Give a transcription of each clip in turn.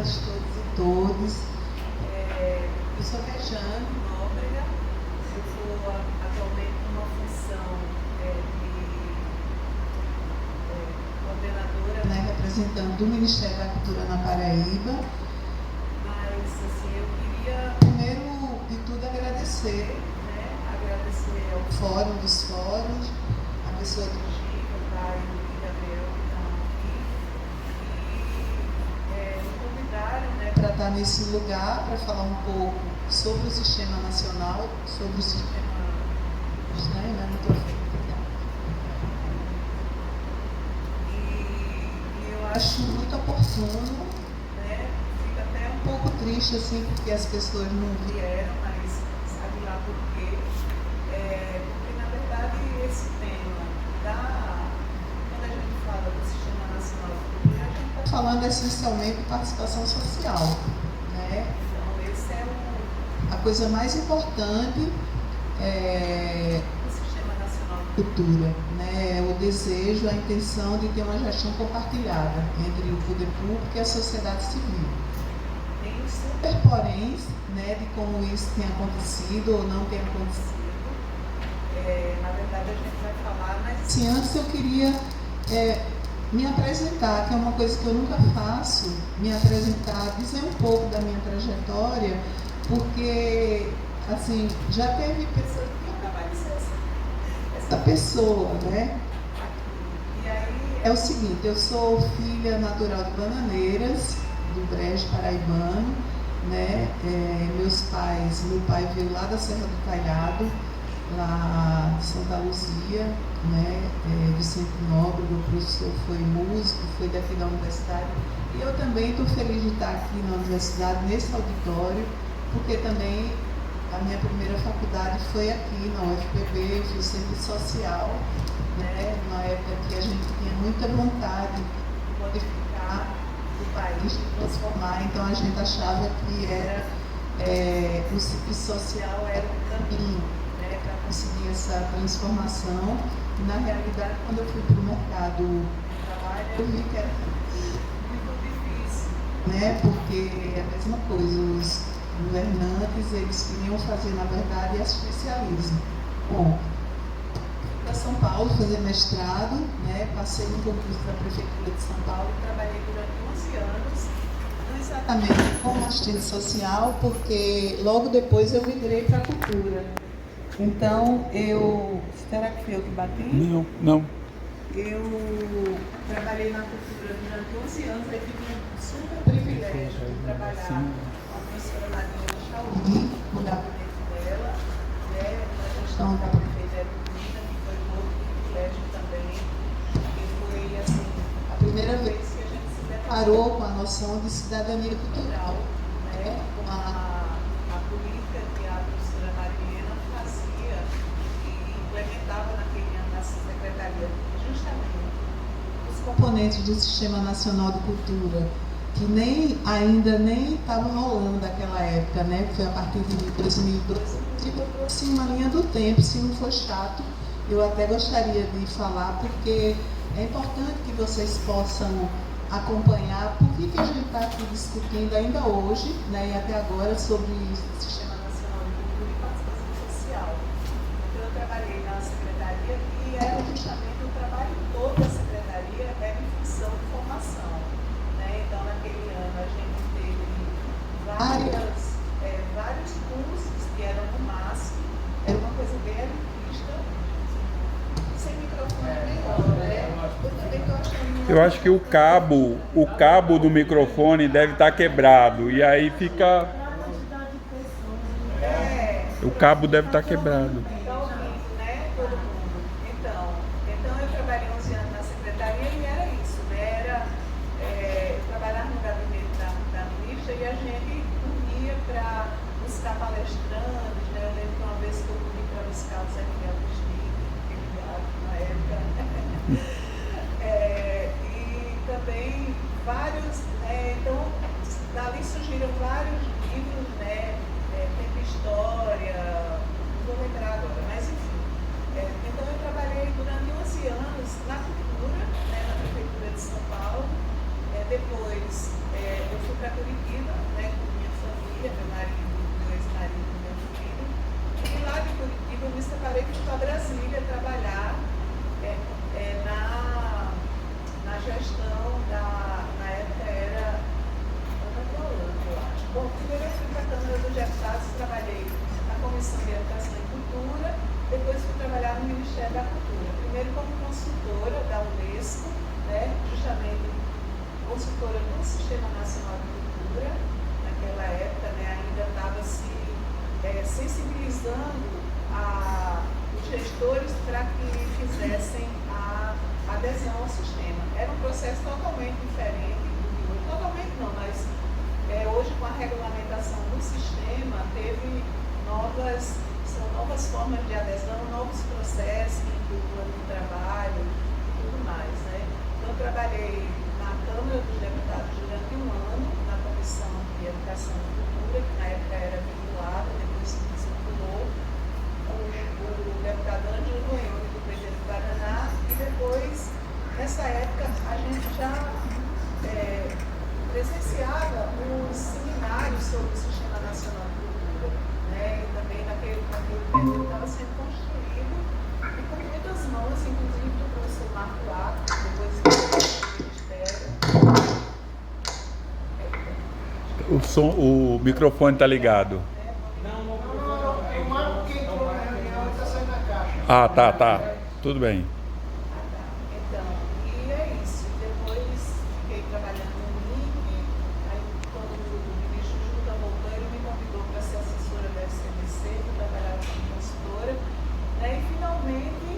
todas, todos e todos. Eu sou Rejane Nóbrega, eu estou atualmente numa função de coordenadora, né, representando do Ministério da Cultura na Paraíba. Mas, assim, eu queria, primeiro de tudo, agradecer ao Fórum dos Fóruns, a pessoa do Giga, o Caio e o Gabriel, que estão aqui, e me convidaram, né, para estar nesse lugar, para falar um pouco sobre o Sistema Nacional, sobre o Sistema... E eu acho muito oportuno, né? Fica até um pouco triste, assim, porque as pessoas não vieram, mas sabe lá por quê. Porque, na verdade, esse tema quando a gente fala do Sistema Nacional de Cultura, a gente está falando essencialmente de participação social, né? Então, esse é a coisa mais importante do Sistema Nacional de Cultura, né? O desejo, a intenção de ter uma gestão compartilhada entre o poder público e a sociedade civil. Tem super poréns, né, de como isso tem acontecido ou não tem acontecido. Na verdade, a gente vai falar, mas assim, antes eu queria me apresentar, que é uma coisa que eu nunca faço, me apresentar, dizer um pouco da minha trajetória, porque, assim, já teve pessoas que nunca vai ser essa pessoa, né? E aí é o seguinte, eu sou filha natural de Bananeiras, do Brejo Paraibano, né? Meu pai veio lá da Serra do Talhado, lá de Santa Luzia, né? Vicente Nóbrega, o professor foi músico, foi daqui da universidade. E eu também estou feliz de estar aqui na universidade, nesse auditório, porque também a minha primeira faculdade foi aqui na UFPB, eu fiz serviço social, né? Na época que a gente tinha muita vontade de modificar o país, de transformar, então a gente achava que o serviço social era um caminho, né, para conseguir essa transformação. E, na realidade, quando eu fui para o mercado de trabalho, eu vi que era muito difícil, né, porque é a mesma coisa, os governantes, eles queriam fazer, na verdade, assistencialismo. Bom, fui para São Paulo fazer mestrado, né, passei no concurso da Prefeitura de São Paulo e trabalhei durante 11 anos, não exatamente como assistente social, porque logo depois eu migrei para a cultura. Então, será que fui eu que bati? Não. Eu trabalhei na cultura durante 11 anos, eu tive um super privilégio de trabalhar com a professora Marina Chauri, no gabinete dela, né, na gestão da prefeita Erundina, que foi um outro privilégio também, porque foi, assim, a primeira vez que a gente se deparou com a noção de cidadania cultural, né, com a política que a professora Marina fazia e implementava naquele ano na secretaria, justamente os componentes do Sistema Nacional de Cultura, que ainda nem estava rolando naquela época, né? Foi a partir de 2012. Eu trouxe uma linha do tempo, se não for chato, eu até gostaria de falar, porque é importante que vocês possam acompanhar por que a gente está aqui discutindo ainda hoje, né, e até agora, sobre o Sistema Nacional de Cultura e Participação Social. Então, eu trabalhei na secretaria e era justamente o trabalho todo da secretaria era em função de formação, né? Então, naquele ano, a gente teve vários cursos que eram no máximo, era uma coisa bem elitista, sem microfone melhor, né? Eu também estou achando... Eu acho que o cabo do microfone deve estar quebrado, e aí fica... O cabo deve estar quebrado. Está ouvindo, né? Todo mundo. Então eu trabalhei 11 anos na secretaria e era isso, né? Eu trabalhava no gabinete da ministra e a gente dormia para buscar palestrantes, né? Eu lembro que uma vez que eu dormi para buscar o Zé Miguel na época. E também vários, né? Então, dali surgiram vários livros, né? Tempo História, não vou lembrar agora. aí fui para Brasília trabalhar na gestão na época era Ana Violante, eu acho. Bom, primeiro eu fui para a Câmara dos Deputados, trabalhei na Comissão de Educação e Cultura, depois fui trabalhar no Ministério da Cultura. Primeiro como consultora da Unesco, né, justamente consultora do Sistema Nacional de Cultura. Naquela época, né, ainda estava se sensibilizando os gestores para que fizessem a adesão ao sistema. Era um processo totalmente diferente do que hoje. Totalmente não, mas hoje com a regulamentação do sistema teve novas formas de adesão, novos processos que incluem o plano de trabalho e tudo mais, né? Então eu trabalhei na Câmara dos Deputados durante um ano, na Comissão de Educação e Cultura, que na época era vinculada, depois se vinculou, o deputado Ângelo Goiônio, do PT do Paraná, e depois, nessa época, a gente já presenciava os seminários sobre o Sistema Nacional de Cultura, né? E também naquele período estava sendo construído, e com muitas mãos, inclusive do professor Marco Lago, depois do Ministério. O microfone está ligado. O Marco que entrou na reunião está saindo na caixa. Ah, tá. Tudo bem. Então, e é isso. Depois fiquei trabalhando no MIC, aí quando o ministro Juca voltou, ele me convidou para ser assessora da SCDC, para trabalhar como consultora, né? E finalmente,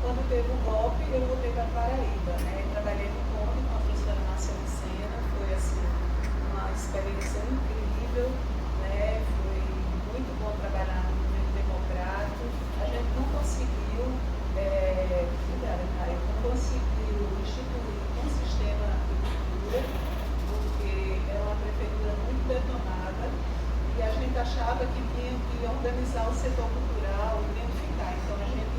quando teve o golpe, eu voltei para Paraíba, né? E trabalhei no CONE com a professora Márcia Lucena, foi assim, uma experiência incrível, né? Foi muito bom trabalhar no movimento democrático. A gente não conseguiu instituir um sistema de cultura, porque era uma prefeitura muito detonada e a gente achava que tinha que organizar o setor cultural, identificar. Então a gente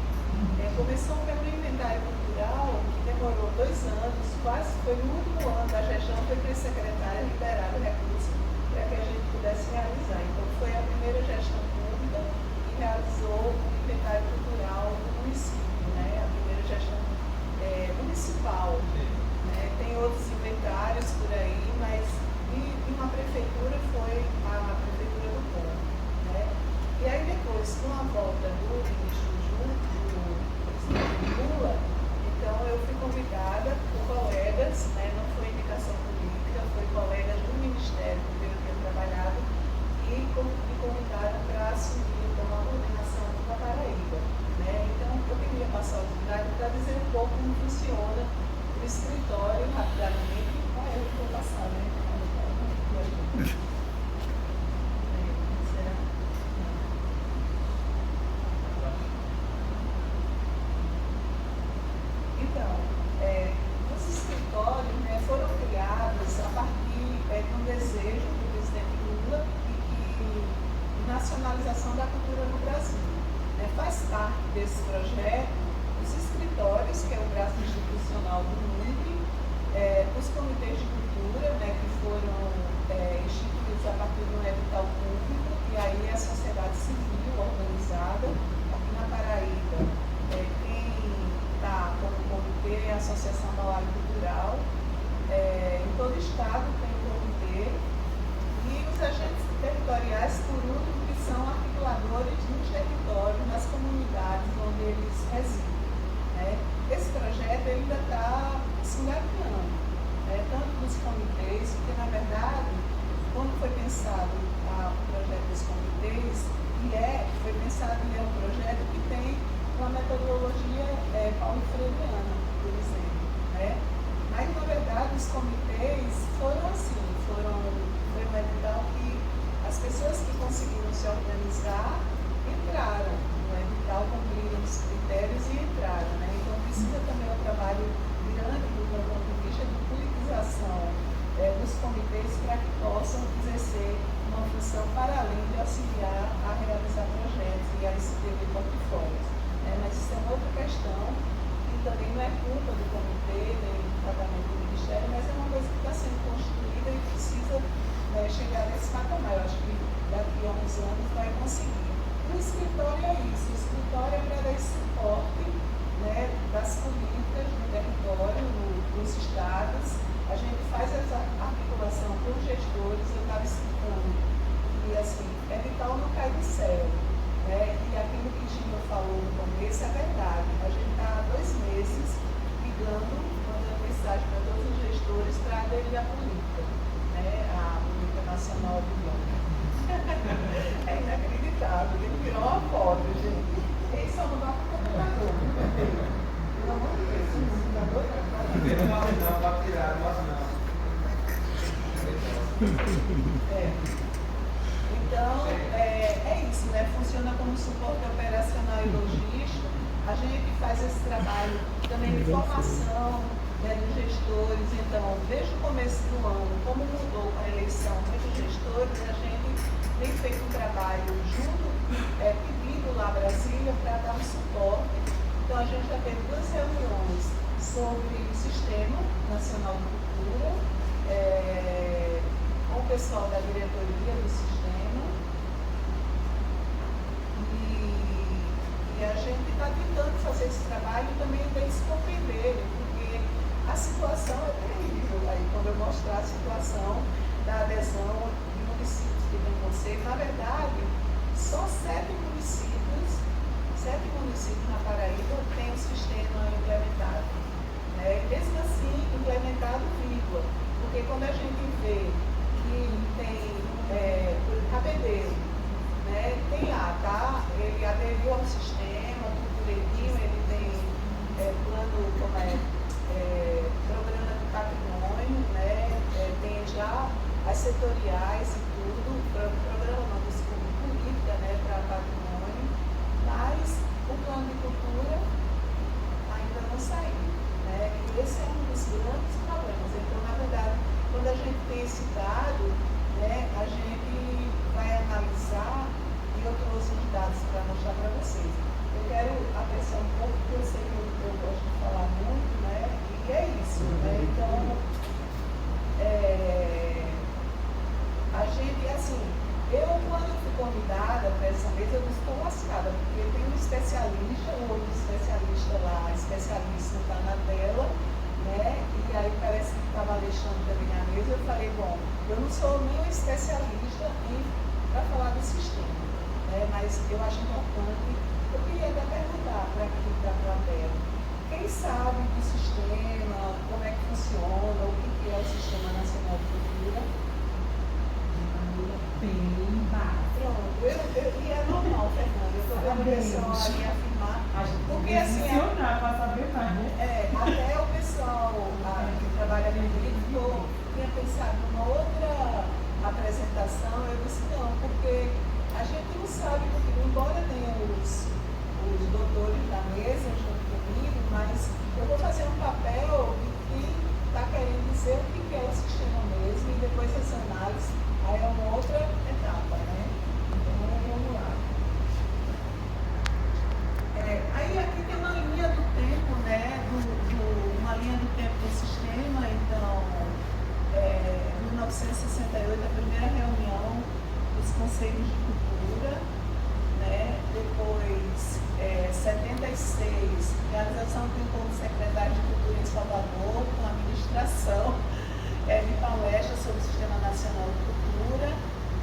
começou pelo inventário cultural, que demorou 2 anos, quase foi no último ano da gestão, foi para a secretária liberar o recurso para que a gente pudesse realizar. Então foi a primeira gestão pública que realizou o inventário cultural do município, né? A primeira gestão municipal. Né? Tem outros inventários por aí, mas uma prefeitura foi a prefeitura do Ponto. Né? E aí depois, com a volta do ministro presidente Lula, então eu fui convidada por colegas, né? Não foi indicação política, foi colegas do Ministério que eu tinha trabalhado e me convidaram para assumir então, a coordenação da Paraíba. Né? Então, eu queria passar o slide para dizer um pouco como funciona o escritório rapidamente. Eu vou passar, né? Então, os escritórios, né, foram criados a partir de um desejo do presidente Lula de nacionalização da cultura no Brasil. Faz parte desse projeto os escritórios, que é o braço institucional do MIC, os comitês de cultura, né, que foram instituídos a partir de um edital público, e aí a sociedade civil organizada, aqui na Paraíba, quem está como comitê é a Associação Bauário Cultural, em todo o estado tem um comitê, e os agentes territoriais, por último, que são articuladores nos territórios, nas comunidades onde eles residem. Né? Esse projeto ainda está se engatinhando, tanto dos comitês, porque na verdade, quando foi pensado o projeto dos comitês, foi pensado em um projeto que tem uma metodologia Paulo Freireana, por exemplo. Né? Mas na verdade os comitês foram assim, foi um edital que as pessoas que conseguiram se organizar entraram no edital, cumpriram os critérios e entraram. Né? Então precisa também um trabalho grande do ponto de vista de politização dos comitês para que possam exercer uma função para além de auxiliar a realizar projetos e a escrever portfólios. Mas isso é uma outra questão que também não é culpa do comitê, nem do tratamento do Ministério, mas é uma coisa que está sendo construída e precisa chegar nesse patamar. Eu acho que daqui a uns anos vai conseguir. No o escritório é isso, o escritório é para dar esse suporte, né, das políticas no território, nos estados. A gente faz essa articulação com os gestores. Eu estava explicando que assim, é vital não cair do céu, né? E aquilo que Gino falou no começo é verdade. A gente está há 2 meses ligando, mandando mensagem para todos os gestores para aderir à política, né? A política nacional do banco. É inacreditável, ele virou uma foto, gente. Eles só não dá para o computador, pelo amor de Deus, o computador Então, é isso, né? Funciona como suporte operacional e logístico. A gente faz esse trabalho também de formação, né, dos gestores. Então, desde o começo do ano, como mudou com a eleição dos gestores, a gente tem feito um trabalho junto, pedido lá a Brasília para dar um suporte. Então, a gente já teve 2 reuniões sobre o Sistema Nacional de Cultura, com o pessoal da diretoria do sistema, e a gente está tentando fazer esse trabalho também deles compreenderem, porque a situação é terrível. Aí, quando eu mostrar a situação da adesão de municípios que tem conselho, na verdade, só 7 municípios na Paraíba têm o sistema implementado, né? E mesmo assim, implementado vírgula, porque quando a gente vê que tem Cabedelo, né? Tem lá, tá? Ele aderiu ao sistema, tudo direitinho, ele tem plano, programa de patrimônio, né? Tem já as setoriais e tudo, programa não, desculpa, política, né, para patrimônio, mas o plano de cultura ainda não saiu, né? E esse é um dos grandes problemas. Então, na verdade, quando a gente tem esse dado, né, a gente vai analisar e eu trouxe os dados para mostrar para vocês. Eu quero apressar um pouco, porque eu sei que eu gosto de falar muito, né? E é isso, né? Então, a gente, assim, quando eu fui convidada para essa mesa, eu disse, estou lascada, porque tem um especialista, um outro especialista lá, especialista está na tela, né? E aí parece que estava deixando também a mesa. Eu falei, bom, eu não sou nenhum especialista para falar do sistema, né? Mas eu acho importante, eu queria até perguntar para aqui, para a plateia, quem sabe do sistema, como é que funciona, o que é o Sistema Nacional de Cultura? Bem básico. Pronto, e é normal, Fernanda, eu estou vendo o pessoal ali afirmar, porque assim, para saber mais, né? até o pessoal que trabalha comigo tinha pensado numa outra apresentação. Eu disse não, porque a gente não sabe, porque embora tenha os doutores da mesa junto comigo, mas eu vou fazer um papel de quem está querendo dizer o que é o sistema mesmo, e depois essa análise aí é uma outra etapa, né? Então vamos lá. Aí aqui tem uma linha do tempo, né? Uma linha do tempo do sistema. Então, 1968, a primeira reunião dos Conselhos de Cultura, né? Depois, 76, realização do encontro secretário de Cultura em Salvador, com a administração de palestras sobre o Sistema Nacional de Cultura.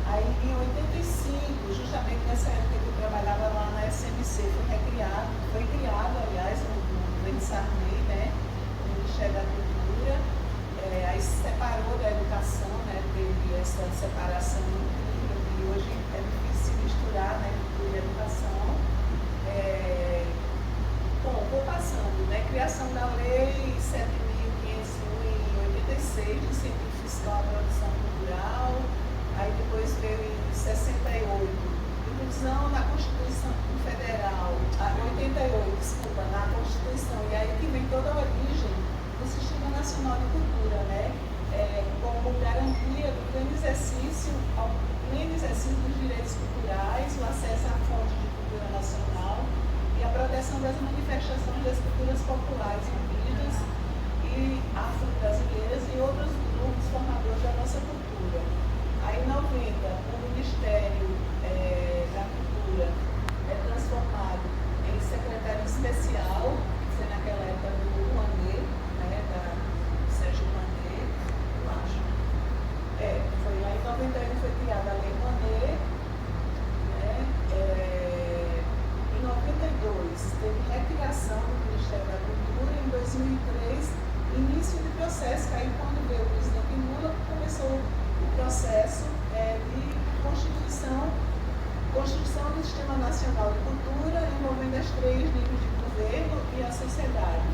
Aí, em 85, justamente nessa época que eu trabalhava lá na SMC, foi criado, aliás, no Denis Sarney, né, o Ministério da Cultura. Aí se separou da educação, né, teve essa separação incrível, que hoje é difícil misturar, né, cultura e educação. Bom, vou passando, né, criação da Lei 7.501 em 86, do Incentivo Fiscal à Produção Cultural. Aí depois veio em 68, inclusão na Constituição Federal, 88, desculpa, na Constituição, e aí que vem toda a origem do Sistema Nacional de Cultura, né? Como garantia do pleno exercício dos direitos culturais, o acesso à fonte de cultura nacional e a proteção das manifestações das culturas populares indígenas e afro-brasileiras e outros grupos formadores da nossa cultura. Aí, em 90, o Ministério da Cultura processo de constituição do Sistema Nacional de Cultura, envolvendo as 3 níveis de governo e a sociedade.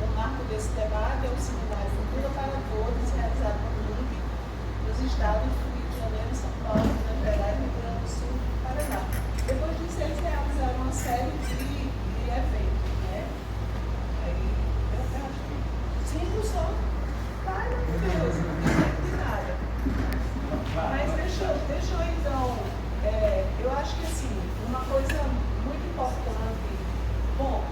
O marco desse debate é o Seminário Cultura para Todos, realizado no MIP, nos estados do Rio de Janeiro, São Paulo, Minas Gerais, Rio Grande do Sul e Paraná. Depois disso, eles realizaram uma série de eventos. Aí, eu acho que 5 só, maravilhoso, não tem de nada. Mas deixa eu então, eu acho que assim, uma coisa muito importante, bom,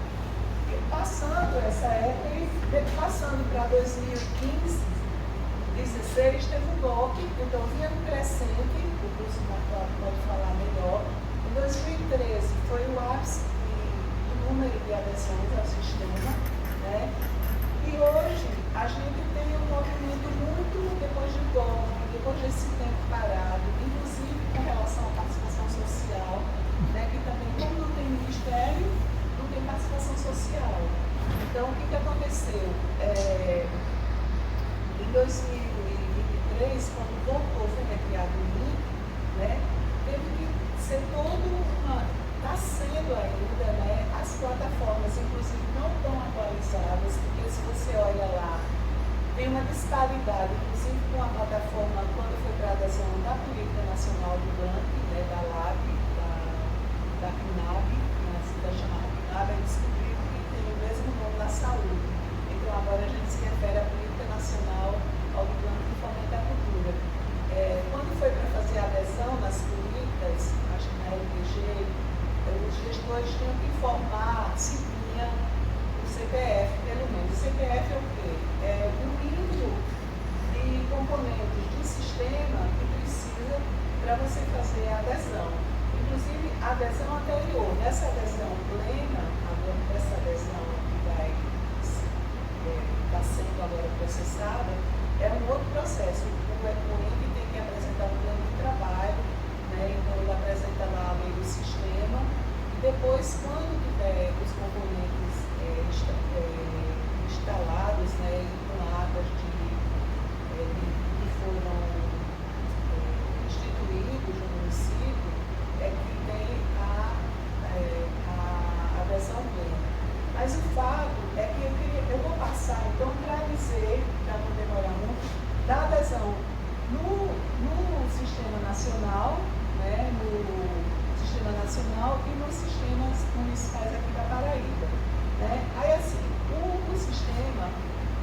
passando essa época e passando para 2015, 16, teve um golpe, então vinha no crescente, o curso Marco pode falar melhor. Em 2013 foi o ápice do número de adesões ao sistema, né? E hoje a gente tem um movimento muito depois do golpe, depois desse tempo parado, inclusive com relação à participação social, né? Que também, como não tem ministério, não tem participação social. Então, o que aconteceu? Em 2023, quando voltou, foi recriado o MIP, né? Teve que ser está sendo ainda, né? As plataformas, inclusive, não estão atualizadas, porque se você olha lá, tem uma disparidade, inclusive com a plataforma, quando foi para a adesão da Política Nacional do Banco, né? Da LAB, da CNAB, né? Se está chamada CNAB, é descobriu que tem o mesmo nome na saúde. Então, agora a gente se refere à Política Nacional ao Plano de Fomento à Cultura. Quando foi para fazer a adesão nas políticas, acho que na LPG, os gestores tinham que informar se tinha o CPF, pelo menos. O CPF é o quê? É o mínimo de componentes do sistema que precisa para você fazer a adesão. Inclusive, a adesão anterior. Nessa adesão plena, agora essa adesão que vai está sendo agora processada, é um outro processo. O ente tem que apresentar um plano de trabalho, né? Então ele apresenta lá a lei do sistema, e depois, quando tiver os componentes instalados, né? E com atas que foram instituídos no município, é que tem a adesão plena. Mas o fato é que eu vou passar, então, para dizer, para não demorar muito, da adesão no Sistema Nacional, né, no Sistema Nacional e nos sistemas municipais aqui da Paraíba. Né? Aí, assim, o sistema,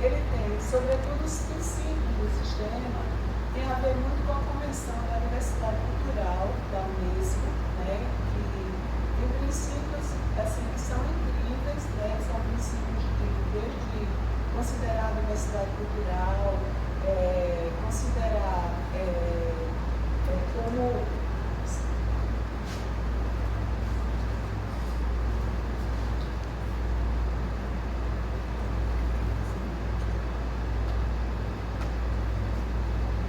ele tem, sobretudo, os princípios do sistema, tem a ver muito com a Convenção da Diversidade Cultural, da Unesco, né, e princípios, assim, que são incríveis, né, são princípios desde considerar a diversidade cultural, considerar como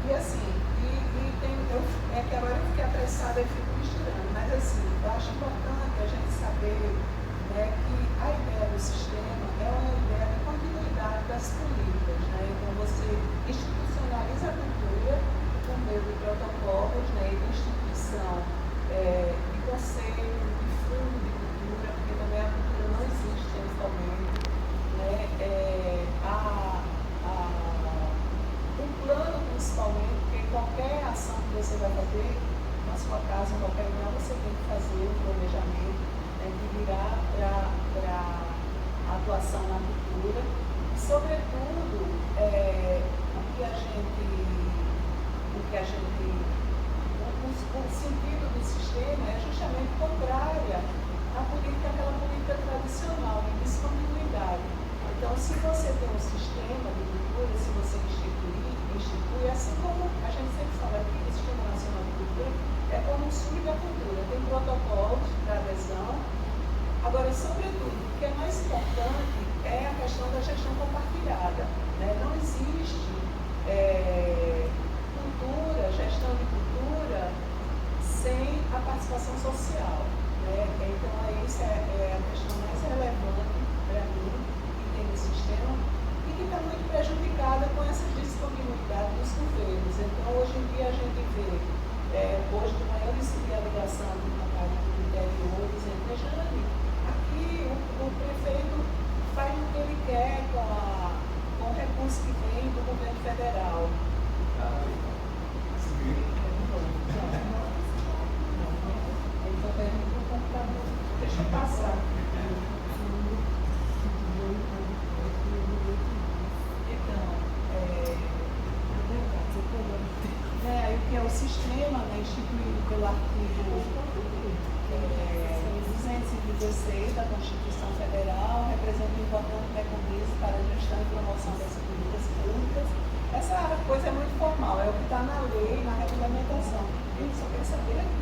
e assim, é que agora eu fiquei apressada e fico misturando, mas assim, eu acho importante a gente saber, né, que a ideia do sistema é uma ideia de continuidade das políticas, né? Então você institucionaliza a cultura por meio de protocolos, né, e de instituição de conselho, de fundo de cultura, porque também a cultura não existe atualmente, né? O plano, principalmente, porque qualquer ação que você vai fazer na sua casa, em qualquer lugar, você tem que fazer um planejamento, né, que virá para a atuação na cultura. E, sobretudo, o sentido do sistema é justamente contrária àquela política tradicional, de descontinuidade. Então, se você tem um sistema de cultura, se você institui, assim como a gente sempre fala aqui, o Sistema Nacional de Cultura é como um SUS da cultura, tem protocolos para adesão. Agora, sobretudo, o que é mais importante é a questão da gestão compartilhada. Né? Não existe gestão de cultura, sem a participação social. Né? Então, isso é a questão mais relevante para mim, que tem no sistema, e que está muito o sistema, né, instituído pelo artigo 216 da Constituição Federal, representa um importante mecanismo para a gestão e promoção das políticas públicas. Essa coisa é muito formal, é o que está na lei, na regulamentação. Eu só quero saber aqui.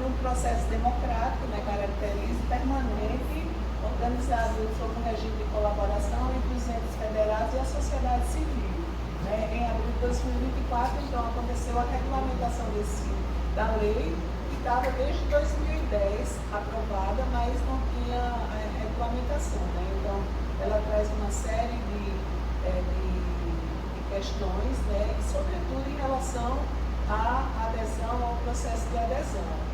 Um processo democrático, né, caracteriza permanente, organizado sob um regime de colaboração entre os entes federados e a sociedade civil. Né? Em abril de 2024, então, aconteceu a regulamentação da lei, que estava desde 2010 aprovada, mas não tinha regulamentação. Né? Então, ela traz uma série de questões, né? E, sobretudo, em relação à adesão, ao processo de adesão.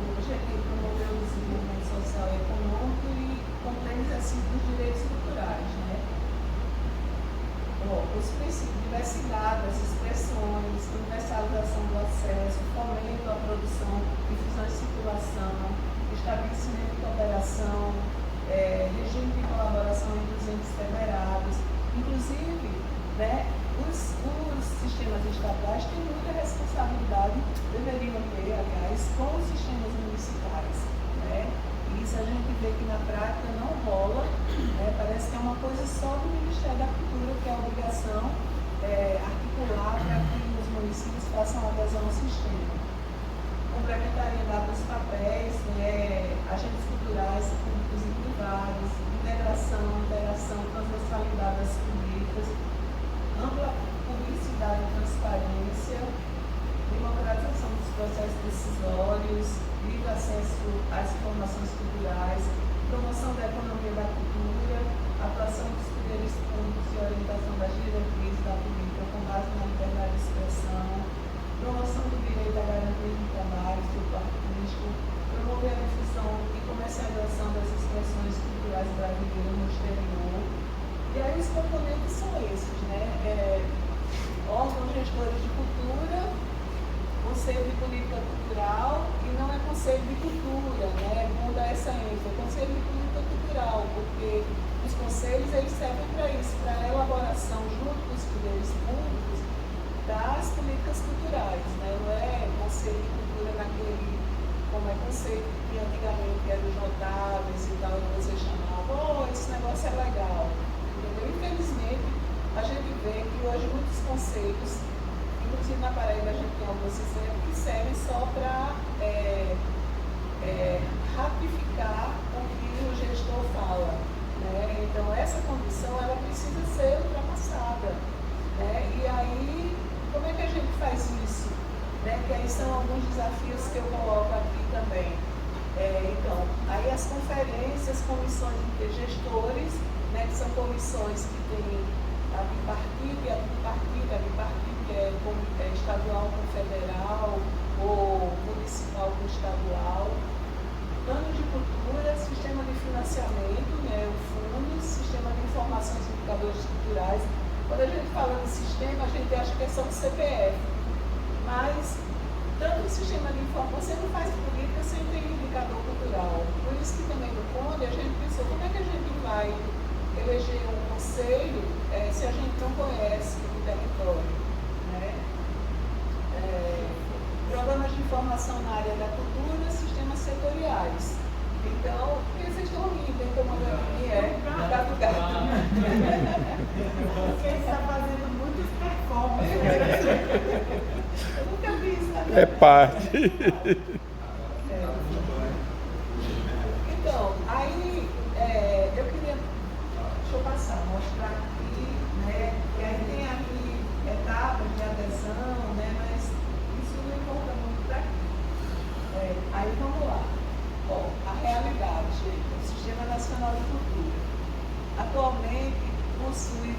O objetivo é promover o desenvolvimento social e econômico e contra o exercício dos direitos culturais. Né? Os princípios de diversidade, as expressões, universalização do acesso, fomento à produção, difusão e circulação, estabelecimento de cooperação, regime de colaboração entre os entes federados, inclusive, né, os sistemas estaduais têm muita responsabilidade, deveriam ter, aliás, com os sistemas municipais. Né? E isso a gente vê que na prática não rola, né? Parece que é uma coisa só do Ministério da Cultura, que é a obrigação articular para que os municípios façam adesão ao sistema. Complementariedade dos papéis, né? Agentes culturais, públicos e privados, integração, interação, transversalidade das políticas, ampla publicidade e transparência, democratização dos processos decisórios, livre acesso às informações culturais, promoção da economia da cultura, atuação dos poderes públicos e orientação das diretrizes da política com base na liberdade de expressão, promoção do direito à garantia de trabalho, setor artístico, promover a difusão e comercialização das expressões culturais brasileiras no exterior. E aí os componentes são esses, né? Órgãos gestores de cultura, Conselho de Política Cultural, e não é Conselho de Cultura, né? Muda essa ênfase, é Conselho de Política Cultural, porque os conselhos eles servem para isso, para a elaboração junto com os poderes públicos das políticas culturais, né? Não é Conselho de Cultura naquele, como é conceito que antigamente era os notáveis e tal, e você chamava, esse negócio é legal. Infelizmente, a gente vê que hoje muitos conceitos, inclusive na Paraíba a gente tem alguns exemplos, que servem só para ratificar o que o gestor fala. Né? Então, essa condição ela precisa ser ultrapassada. Né? E aí, como é que a gente faz isso? Né? Que aí são alguns desafios que eu coloco aqui também. Então, aí as conferências, comissões de gestores, né, que são comissões que têm a bipartite e a tripartite. A bipartite é estadual com federal, ou municipal com estadual. Plano de cultura, sistema de financiamento, né, o fundo, sistema de informações e indicadores culturais. Quando a gente fala de sistema, a gente acha que é só o CPF. Mas, tanto o sistema de informação, você não faz política sem ter indicador cultural. Por isso que também no CONE a gente pensou, como é que a gente vai eleger um conselho se a gente não conhece o território, né? Programas de informação na área da cultura, sistemas setoriais. Então, por que vocês estão rindo? Então, mandando aqui gato gato. Porque ele está fazendo muitas performances. Eu nunca vi isso, né? É parte. Então, aí eu queria, deixa eu passar, mostrar aqui, né? E aí tem aqui etapas de adesão, né? Mas isso não importa muito para aqui. Aí vamos lá. Bom, a realidade, gente, o Sistema Nacional de Cultura atualmente possui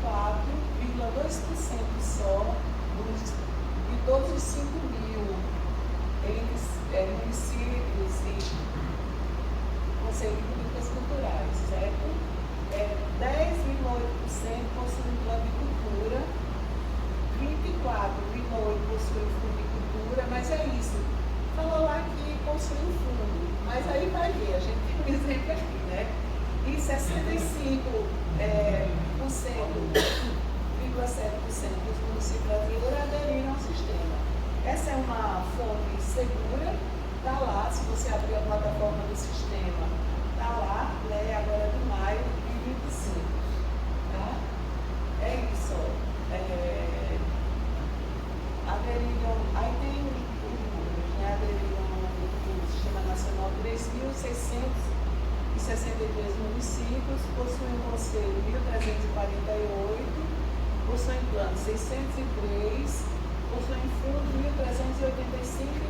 24,2% só de todos os 5 mil municípios e conselhos de políticas culturais, certo? 10,8% possuem plano de cultura, 24,8% possuem fundo de cultura, mas é isso. Falou lá que possui um fundo, mas aí vai ver, a gente tem um exemplo aqui, né? E 65 possuem um conselho 1.348, possuem plano 603, possuem fundo 1.385 e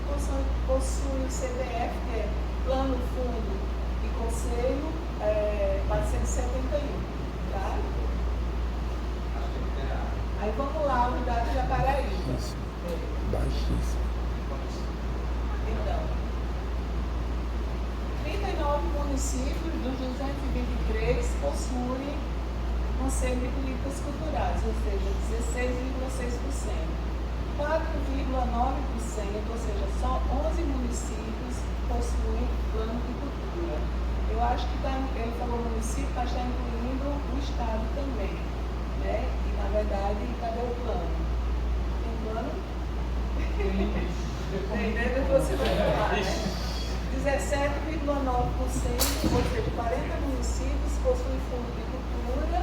possuem o CPF, que é plano, fundo e conselho 471, tá? Aí vamos lá, unidade da Paraíba. Baixíssimo. Então, 39 municípios dos 223 possuem Conselho de Políticas Culturais, ou seja, 16,6%. 4,9%, ou seja, só 11 municípios possuem plano de cultura. Eu acho que ele falou município, mas está incluindo o estado também, né? E na verdade, cadê o plano? Tem plano? Tem, né? Depois você vai falar, né? 17,9%, ou seja, 40 municípios possuem fundo de cultura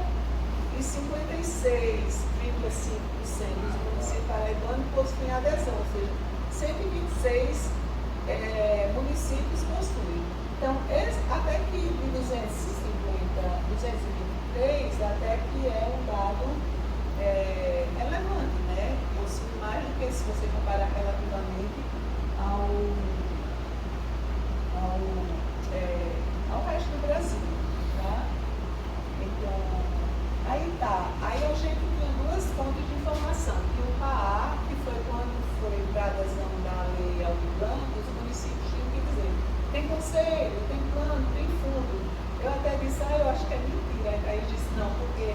e 56,5% dos municípios paraibanos possuem adesão, ou seja, 126 municípios possuem. Então, até que de 223, até que é um dado relevante, né? Possui mais do que se você comparar relativamente ao resto do Brasil, tá? Então, aí a gente tinha duas fontes de informação, que o PAA, que foi quando foi para a adesão da lei ao plano, os municípios tinham que dizer, tem conselho, tem plano, tem fundo. Eu até disse, eu acho que é mentira. Aí eu disse, não, porque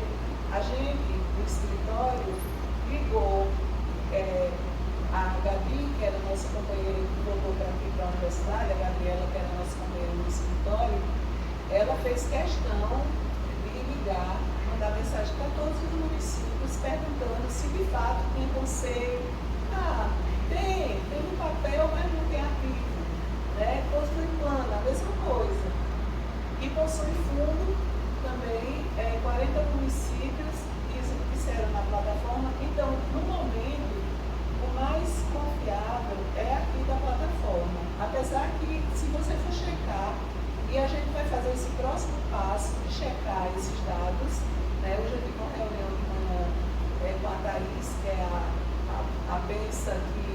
a gente, do escritório, ligou a Gabi, que era nossa companheira que voltou para aqui para a universidade, a Gabriela, que era nossa companheira no escritório, ela fez questão de ligar, mandar mensagem para todos os municípios, perguntando se de fato tinha conselho. Tem no papel, mas não tem ativo, né? Possui plano, a mesma coisa. E possui fundo também, 40 municípios disseram na plataforma. Então, no momento, o mais confiável é aqui da plataforma. Apesar que, se você for checar, e a gente vai fazer esse próximo passo de checar esses dados, né? Hoje eu tive uma reunião de manhã com a Thaís, que é a benção que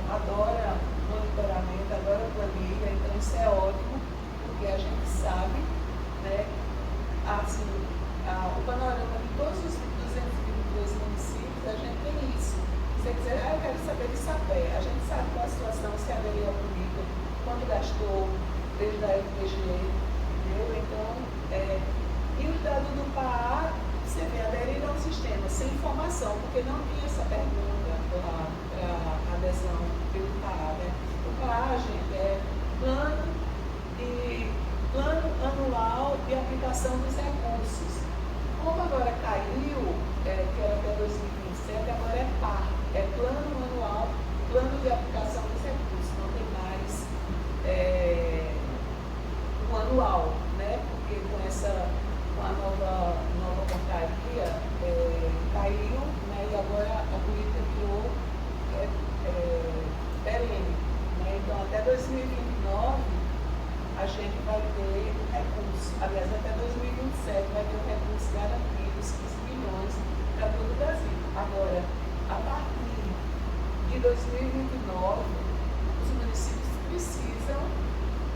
adora monitoramento, adora planilha, então isso é ótimo, porque a gente sabe, né, assim, o panorama de todos os 223 municípios, a gente tem isso. Se você quiser, eu quero saber de sapé. A gente sabe qual a situação, se aderiu ao político, quanto gastou desde a FPG, entendeu? Então, e os dados do PAA, você vê, aderiram ao sistema, sem informação, porque não tinha essa pergunta para adesão pelo PAA, né? O PAA, gente, é plano anual de aplicação dos recursos. Como agora caiu, que era até 2027, agora é PAR, é plano anual, plano de aplicação dos recursos, não tem mais o anual, né? Porque com a nova portaria caiu, né? E agora a política virou perene, né? Então até 2029 a gente vai ter recursos, aliás, até 2027 vai ter um recurso garantido, 15 bilhões para todo o Brasil. Agora, a partir de 2029, os municípios precisam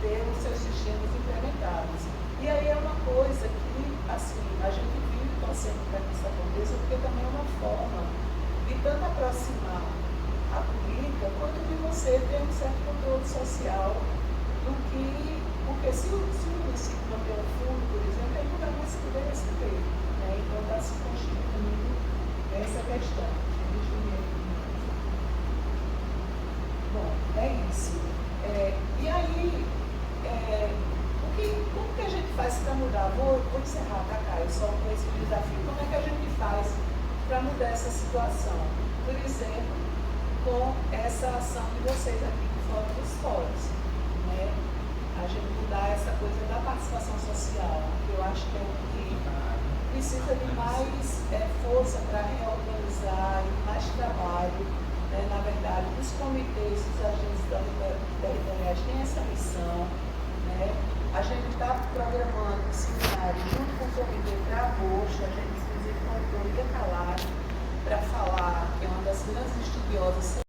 ter os seus sistemas implementados. E aí é uma coisa que, assim, a gente vive torcendo para que isso aconteça, porque também é uma forma de tanto aproximar a política, quanto de você ter um certo controle social do que. Porque se o município não tem um fundo, por exemplo, ele não vai mais poder receber, né? Então está se constituindo essa questão. Deixa eu ver aqui. Bom, é isso. E aí, como que a gente faz para mudar? Vou encerrar, tá, Caio? Só com esse desafio. Como é que a gente faz para mudar essa situação? Por exemplo, com essa ação de vocês aqui de Fora dos Foros, né? A gente mudar essa coisa da participação social, que eu acho que é o que precisa de mais força para reorganizar e mais trabalho, né? Na verdade, os comitês, os agentes territoriais têm essa missão, né? A gente está programando um seminário junto com o comitê para agosto, a gente inclusive convidou Lia Calado para falar, que é uma das grandes estudiosas